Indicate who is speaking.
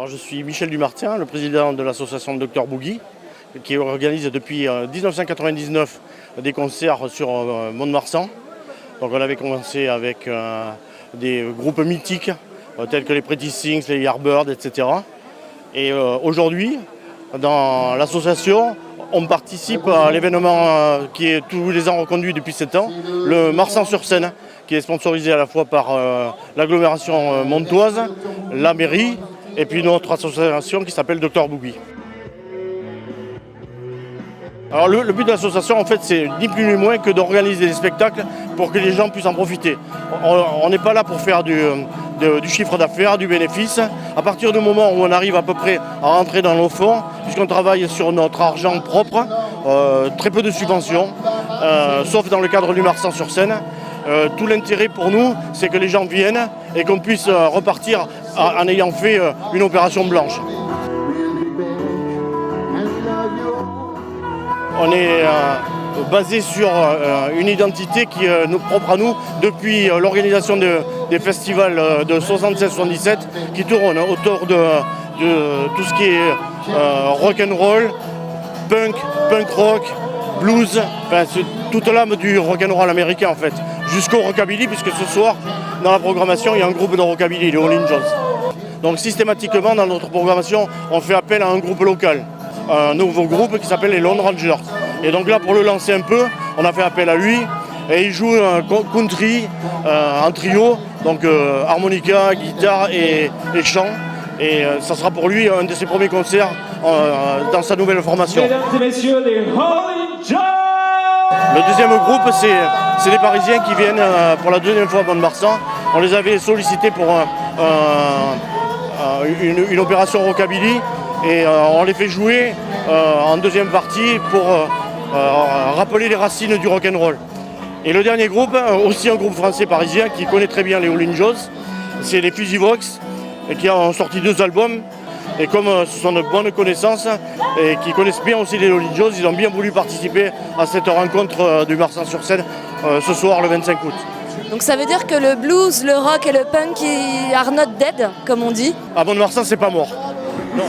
Speaker 1: je suis Michel Dumartien, le président de l'association Dr Boogie, qui organise depuis 1999 des concerts sur Mont-de-Marsan. Donc on avait commencé avec des groupes mythiques tels que les Pretty Things, les Yardbirds, etc. Et aujourd'hui, dans l'association, on participe à l'événement qui est tous les ans reconduit depuis 7 ans, le Marsan-sur-Seine, qui est sponsorisé à la fois par l'agglomération montoise, la mairie, et puis notre association qui s'appelle Dr Boogie. Alors le but de l'association, en fait, c'est ni plus ni moins que d'organiser des spectacles pour que les gens puissent en profiter. On n'est pas là pour faire du chiffre d'affaires, du bénéfice. À partir du moment où on arrive à peu près à rentrer dans nos fonds, puisqu'on travaille sur notre argent propre, très peu de subventions, sauf dans le cadre du Marsan-sur-Seine. Tout l'intérêt pour nous, c'est que les gens viennent et qu'on puisse repartir en ayant fait une opération blanche. On est basé sur une identité qui est propre à nous depuis l'organisation des festivals de 76-77 qui tournent autour de tout ce qui est rock and roll, punk rock, blues, enfin, c'est toute l'âme du rock and roll américain en fait, jusqu'au rockabilly, puisque ce soir dans la programmation il y a un groupe de rockabilly, les Rolling Jones. Donc systématiquement dans notre programmation on fait appel à un groupe local, un nouveau groupe qui s'appelle les Lone Rangers. Et donc là pour le lancer un peu, on a fait appel à lui et il joue un country en trio, donc harmonica, guitare et chant. Et ça sera pour lui un de ses premiers concerts dans sa nouvelle formation.
Speaker 2: Mesdames et messieurs, les Rolling Jones!
Speaker 1: Le deuxième groupe, c'est les Parisiens qui viennent pour la deuxième fois à Mont-de-Marsan. On les avait sollicités pour une opération rockabilly et on les fait jouer en deuxième partie pour rappeler les racines du rock'n'roll. Et le dernier groupe, aussi un groupe français parisien qui connaît très bien les Rolling Jones, c'est les Fusivox, qui ont sorti 2 albums. Et comme ce sont de bonnes connaissances et qui connaissent bien aussi les Rolling Jones, ils ont bien voulu participer à cette rencontre du Marsan-sur-Seine ce soir, le 25 août.
Speaker 3: Donc ça veut dire que le blues, le rock et le punk are not dead, comme on dit?
Speaker 1: À Mont-de-Marsan, c'est pas mort. Non.